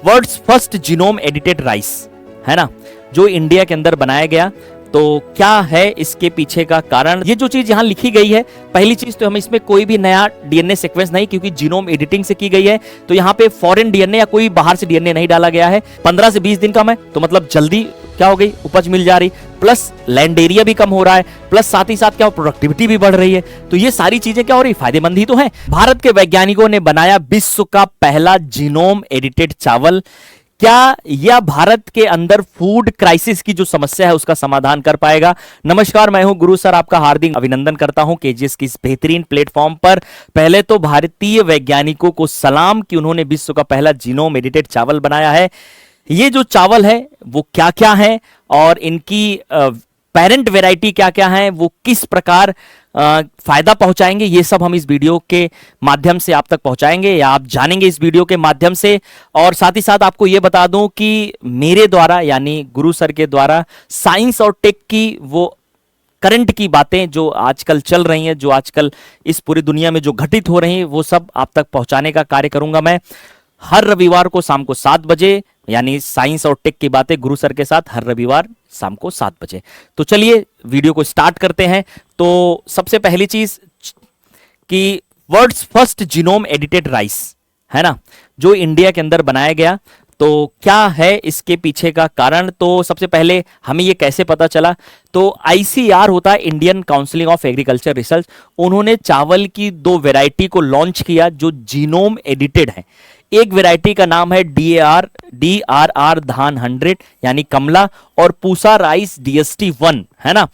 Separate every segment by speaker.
Speaker 1: World's first genome edited rice, है ना, जो इंडिया के अंदर बनाया गया। तो क्या है इसके पीछे का कारण? ये जो चीज यहां लिखी गई है, पहली चीज तो हम इसमें कोई भी नया डीएनए सीक्वेंस नहीं, क्योंकि जीनोम एडिटिंग से की गई है, तो यहाँ पे फॉरेन डीएनए या कोई बाहर से डीएनए नहीं डाला गया है। 15 से 20 दिन कम है, तो मतलब जल्दी क्या हो गई, उपज मिल जा रही, प्लस लैंड एरिया भी कम हो रहा है, प्लस साथ ही साथ क्या प्रोडक्टिविटी भी बढ़ रही है। तो ये सारी चीजें क्या हो रही, फायदेमंद ही तो है। भारत के वैज्ञानिकों ने बनाया विश्व का पहला जीनोम एडिटेड चावल। क्या यह भारत के अंदर फूड क्राइसिस की जो समस्या है उसका समाधान कर पाएगा? नमस्कार, मैं हूं गुरु सर, आपका हार्दिक अभिनंदन करता हूं केजीएस की इस बेहतरीन प्लेटफॉर्म पर। पहले तो भारतीय वैज्ञानिकों को सलाम कि उन्होंने विश्व का पहला जीनोम एडिटेड चावल बनाया है। ये जो चावल है वो क्या क्या है और इनकी पेरेंट वैरायटी क्या क्या है, वो किस प्रकार फायदा पहुंचाएंगे, ये सब हम इस वीडियो के माध्यम से आप तक पहुंचाएंगे या आप जानेंगे इस वीडियो के माध्यम से। और साथ ही साथ आपको ये बता दूं कि मेरे द्वारा यानी गुरु सर के द्वारा साइंस और टेक की वो करंट की बातें जो आजकल चल रही हैं, जो आजकल इस पूरी दुनिया में जो घटित हो रही हैं, वो सब आप तक पहुंचाने का कार्य करूंगा मैं। हर रविवार को शाम को 7 बजे, यानी साइंस और टेक की बातें गुरु सर के साथ हर रविवार शाम को 7 बजे। तो चलिए वीडियो को स्टार्ट करते हैं। तो सबसे पहली चीज कि world's first genome edited rice, है ना, जो इंडिया के अंदर बनाया गया। तो क्या है इसके पीछे का कारण? तो सबसे पहले हमें ये कैसे पता चला? तो आईसीआर होता है, Indian council of agriculture research, उन्होंने चावल की 2 वैरायटी को लॉन्च किया जो जीनोम एडिटेड है। एक वैरायटी का नाम है DRR धान 100 यानी कमला, और पूसा राइस DST1, है ना,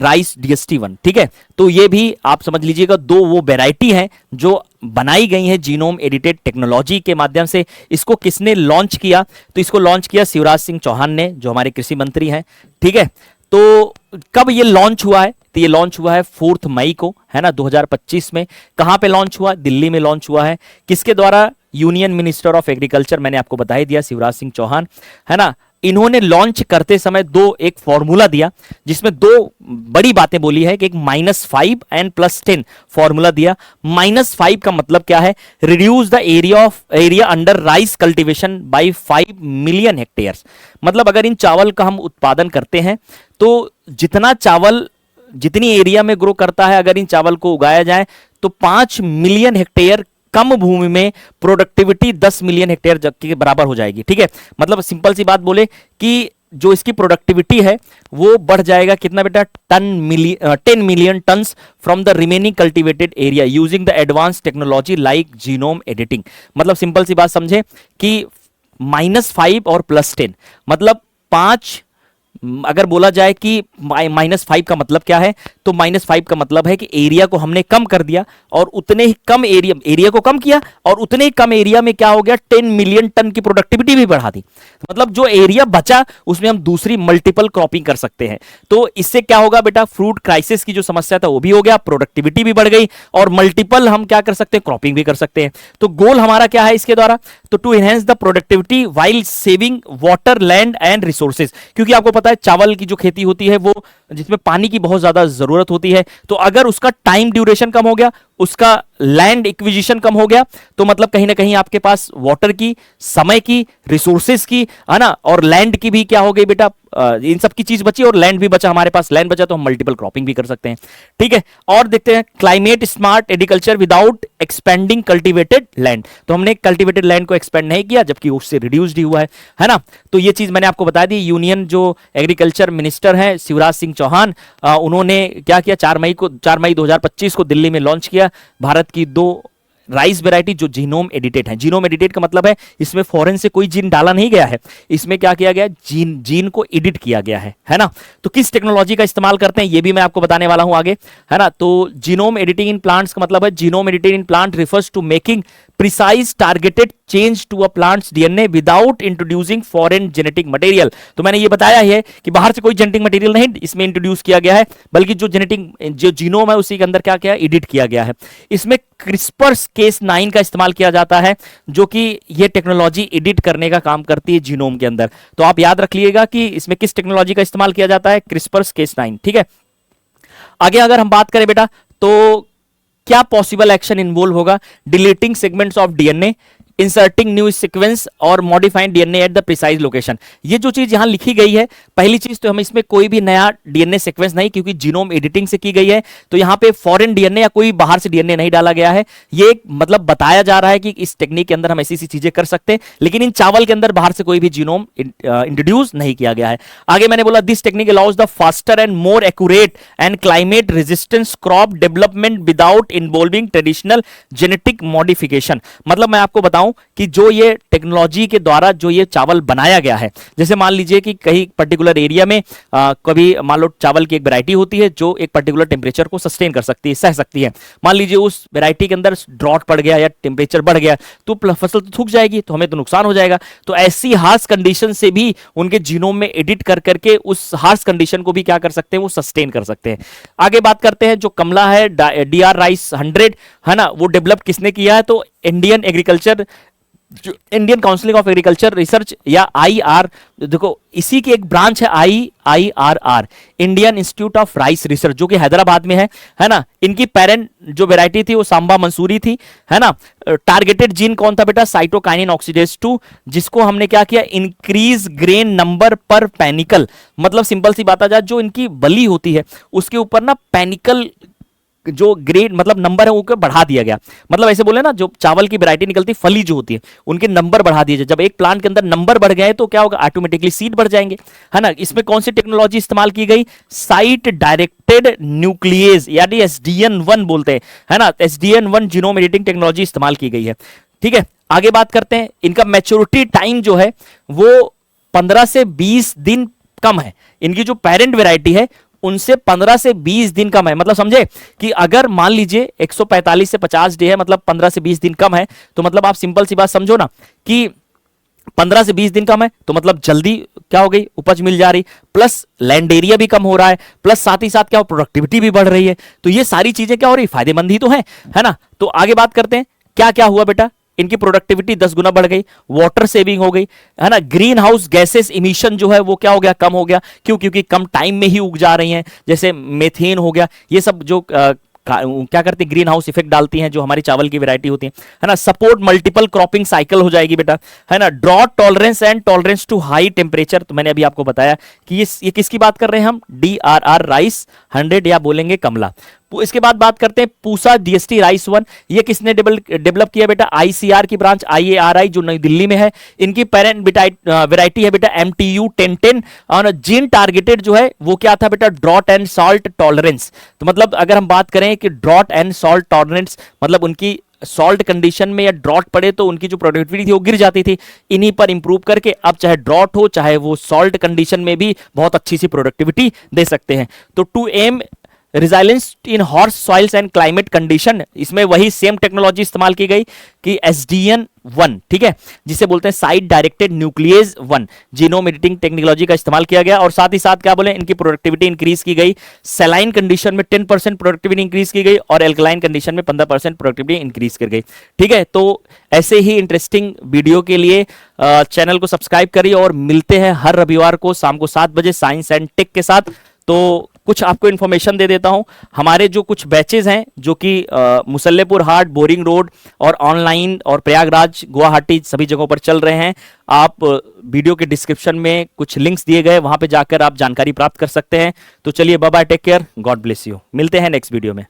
Speaker 1: राइस DST1, ठीक है। तो ये भी आप समझ लीजिएगा 2 वो वैरायटी हैं जो बनाई गई हैं जीनोम एडिटेड टेक्नोलॉजी के माध्यम से। इसको किसने लॉन्च किया? तो इसको लॉन्च किया शिवराज सिंह चौहान ने, जो हमारे कृषि मंत्री हैं, ठीक है। तो कब ये लॉन्च हुआ है? तो ये लॉन्च हुआ है 4 मई को, है ना, 2025 में। कहां पे लॉन्च हुआ? दिल्ली में लॉन्च हुआ है। किसके द्वारा? यूनियन मिनिस्टर ऑफ एग्रीकल्चर, मैंने आपको बता ही दिया, शिवराज सिंह चौहान, है ना। इन्होंने लॉन्च करते समय एक फॉर्मूला दिया जिसमें 2 बड़ी बातें बोली है कि एक -5 एंड +10 फॉर्मूला दिया। -5 का मतलब क्या है? Reduce the area under rice cultivation by 5 million hectares. मतलब अगर इन चावल का हम उत्पादन करते हैं तो जितना चावल जितनी एरिया में ग्रो करता है, अगर इन चावल को उगाया जाए तो 5 मिलियन हेक्टेयर कम भूमि में प्रोडक्टिविटी 10 मिलियन हेक्टेयर के बराबर हो जाएगी, ठीक है। मतलब सिंपल सी बात बोले कि जो इसकी प्रोडक्टिविटी है वो बढ़ जाएगा कितना बेटा? 10 million turns from the remaining cultivated area using the advance technology like genome editing. मतलब सिंपल सी बात समझे कि -5 और +10 मतलब 5। अगर बोला जाए कि -5 का मतलब क्या है, तो -5 का मतलब है कि एरिया को हमने कम कर दिया और उतने ही कम एरिया को कम किया और उतने ही कम एरिया में क्या हो गया? 10 मिलियन टन की प्रोडक्टिविटी भी बढ़ा दी। मतलब जो एरिया बचा उसमें हम दूसरी मल्टीपल क्रॉपिंग कर सकते हैं। तो इससे क्या होगा बेटा? फूड क्राइसिस की जो समस्या था वो भी हो गया, प्रोडक्टिविटी भी बढ़ गई और मल्टीपल हम क्या कर सकते हैं? क्रॉपिंग भी कर सकते हैं। तो गोल हमारा क्या है इसके द्वारा? तो to enhance the productivity while saving water, land and resources. क्योंकि आपको पता है चावल की जो खेती होती है वो जिसमें पानी की बहुत ज्यादा जरूरत होती है, तो अगर उसका टाइम ड्यूरेशन कम हो गया, उसका लैंड एक्विजिशन कम हो गया, तो मतलब कहीं ना कहीं आपके पास वाटर की, समय की, रिसोर्सेज की, है ना, और लैंड की भी क्या हो गई बेटा? इन सब की चीज बची और लैंड भी बचा, हमारे पास लैंड बचा तो हम मल्टीपल क्रॉपिंग भी कर सकते हैं, ठीक है। और देखते हैं climate smart agriculture without expanding cultivated land. तो हमने कल्टीवेटेड लैंड को एक्सपेंड नहीं किया, जबकि उससे रिड्यूस्ड ही हुआ है ना। तो ये चीज मैंने आपको बता दी। यूनियन जो एग्रीकल्चर मिनिस्टर है शिवराज सिंह चौहान, उन्होंने क्या किया? 4 मई 2025 को दिल्ली में लॉन्च किया भारत की 2 राइस वैरायटी जो जीनोम एडिटेड है। जीनोम एडिटेड का मतलब है इसमें फॉरेन से कोई जीन डाला नहीं गया है, इसमें क्या किया गया? जीन को एडिट किया गया है ना। तो किस टेक्नोलॉजी का इस्तेमाल करते हैं ये भी मैं आपको बताने वाला हूं आगे, है ना। तो जीनोम एडिटिंग इन प्लांट्स का मतलब है genome editing in plant refers to making precise targeted change to a plant's DNA without introducing foreign genetic material. तो मैंने ये बताया है कि बाहर से कोई जेनेटिक मटेरियल नहीं इसमें इंट्रोड्यूस किया गया है, बल्कि जो जीनोम है उसी के अंदर क्या किया? एडिट किया गया है। इसमें CRISPR-Cas9 का इस्तेमाल किया जाता है, जो कि ये टेक्नोलॉजी एडिट करने का काम करती है जीनोम के अंदर। तो आप याद रख लीजिएगा कि इसमें किस टेक्नोलॉजी का इस्तेमाल किया जाता है? CRISPR-Cas9, ठीक है। आगे अगर हम बात करें बेटा, तो क्या पॉसिबल एक्शन इन्वॉल्व होगा? Deleting segments of DNA, inserting new sequence और modifying DNA at the precise location. ये जो चीज यहां लिखी गई है, पहली चीज तो हम इसमें कोई भी नया डीएनए सीक्वेंस नहीं, क्योंकि जीनोम एडिटिंग से की गई है, तो यहां पे फॉरेन डीएनए या कोई बाहर से डीएनए नहीं डाला गया है। ये मतलब बताया जा रहा है कि इस टेक्निक के अंदर हम ऐसी ऐसी चीजें कर सकते हैं, लेकिन इन चावल के अंदर बाहर से कोई भी जीनोम इंट्रोड्यूस नहीं किया गया है। आगे मैंने बोला this technique allows the faster and more accurate and climate resistance crop development without involving traditional genetic modification. मतलब मैं आपको बताऊं कि जो ये टेक्नोलॉजी के द्वारा जो ये चावल बनाया गया है, जैसे मान लीजिए कि कहीं पर्टिकुलर एरिया में कभी मान लो चावल की एक वैरायटी होती है जो एक पर्टिकुलर टेम्परेचर को सस्टेन कर सकती है, सह सकती है। मान लीजिए उस वैरायटी के अंदर ड्रॉट पड़ गया या टेम्परेचर बढ़ गया तो फसल तो सूख जाएगी, तो हमें तो नुकसान हो जाएगा। तो ऐसी हार्श कंडीशन से भी उनके जीनोम में एडिट कर करके उस हार्श कंडीशन को भी क्या कर सकते हैं, वो सस्टेन कर सकते हैं। आगे बात करते हैं जो कमला है DR राइस 100 है ना, वो डेवलप किसने किया है, तो Indian council of agriculture research या IR, देखो इसी की एक ब्रांच है IIRR, Indian institute of rice research, जो कि हैदराबाद में है ना। इनकी पेरेंट जो वैरायटी थी वो सांबा मंसूरी थी, है ना। टारगेटेड जीन कौन था बेटा, साइटोकाइनिन ऑक्सीडेज 2, जिसको हमने क्या किया, इंक्रीज ग्रेन नंबर पर पैनिकल। मतलब सिंपल सी बात आ जाए, जो इनकी बली होती है उसके ऊपर ना पैनिकल जो ग्रेड मतलब नंबर है वो बढ़ा दिया गया। मतलब ऐसे बोले ना, जो चावल की वैरायटी निकलती है, फली जो होती है, उनके नंबर बढ़ा दिए जाए। जब एक प्लांट के अंदर नंबर बढ़ गए तो क्या होगा, ऑटोमेटिकली सीड बढ़ जाएंगे, है ना। इसमें कौन सी टेक्नोलॉजी इस्तेमाल की गई, साइट डायरेक्टेड न्यूक्लियेज यानी SDN1 बोलते हैं, है ना। SDN1 जीनोम एडिटिंग टेक्नोलॉजी इस्तेमाल की गई है, ठीक है। आगे बात करते हैं, इनका मैच्योरिटी टाइम जो है वो 15 से 20 दिन कम है। इनकी जो पेरेंट वैरायटी है उनसे 15 से 20 दिन कम है। मतलब समझे कि अगर मान लीजिए 145 से 50 डे है, मतलब 15 से 20 दिन कम है, तो मतलब आप सिंपल सी बात समझो ना कि 15 से 20 दिन कम है तो मतलब जल्दी क्या हो गई, उपज मिल जा रही, प्लस लैंड एरिया भी कम हो रहा है, प्लस साथ ही साथ क्या हो, प्रोडक्टिविटी भी बढ़ रही है। तो ये सारी चीजें क्या हो रही, फायदेमंद ही तो है ना। तो आगे बात करते हैं क्या क्या हुआ बेटा, इनकी प्रोडक्टिविटी 10 गुना बढ़ गई, वाटर सेविंग हो गई, है ना। ग्रीन हाउस गैसेस इमिशन जो है वो क्या हो गया, कम हो गया। क्यों, क्योंकि कम टाइम में ही उग जा रही हैं, जैसे मेथेन हो गया, ये सब जो क्या करती है, ग्रीन हाउस इफेक्ट डालती हैं जो हमारी चावल की वैरायटी होती है ना। सपोर्ट मल्टीपल क्रॉपिंग साइकिल हो जाएगी बेटा, है ना। Drought tolerance and tolerance to high temperature, तो मैंने अभी आपको बताया कि ये किसकी बात कर रहे हैं हम, DRR राइस 100 या बोलेंगे कमला। इसके बाद बात करते हैं पूसा DST राइस 1, ये किसने डेवलप किया बेटा, ICR की ब्रांच IARI जो नई दिल्ली में है। इनकी पेरेंट वैरायटी है बेटा MTU 1010 और जीन टारगेटेड जो है वो क्या था बेटा, ड्रॉट एंड सॉल्ट टॉलरेंस। तो मतलब अगर हम बात करें कि ड्रॉट एंड सॉल्ट टॉलरेंस, मतलब उनकी सॉल्ट कंडीशन में या ड्रॉट पड़े तो उनकी जो प्रोडक्टिविटी थी वो गिर जाती थी। इन्हीं पर इंप्रूव करके अब चाहे ड्रॉट हो चाहे वो सॉल्ट कंडीशन में भी बहुत अच्छी सी प्रोडक्टिविटी दे सकते हैं। तो to aim resilience in harsh soils and climate condition, इसमें वही सेम टेक्नोलॉजी इस्तेमाल की गई कि SDN1, ठीक है, जिसे बोलते हैं site directed nuclease 1 genome editing technology का इस्तेमाल किया गया। और साथ ही साथ क्या बोले, इनकी प्रोडक्टिविटी इंक्रीज की गई, सेलाइन कंडीशन में 10% प्रोडक्टिविटी इंक्रीज की गई और एल्कलाइन कंडीशन में 15% प्रोडक्टिविटी इंक्रीज कर गई, ठीक है। तो ऐसे ही इंटरेस्टिंग वीडियो के लिए चैनल को सब्सक्राइब करिए और मिलते हैं हर रविवार को शाम को 7 बजे साइंस एंड टेक के साथ। तो कुछ आपको इन्फॉर्मेशन दे देता हूं, हमारे जो कुछ बैचेज हैं जो कि मुसल्लेपुर हाट, बोरिंग रोड और ऑनलाइन और प्रयागराज, गुवाहाटी सभी जगहों पर चल रहे हैं। आप वीडियो के डिस्क्रिप्शन में कुछ लिंक्स दिए गए, वहां पे जाकर आप जानकारी प्राप्त कर सकते हैं। तो चलिए bye bye, take care, God bless you, मिलते हैं नेक्स्ट वीडियो में।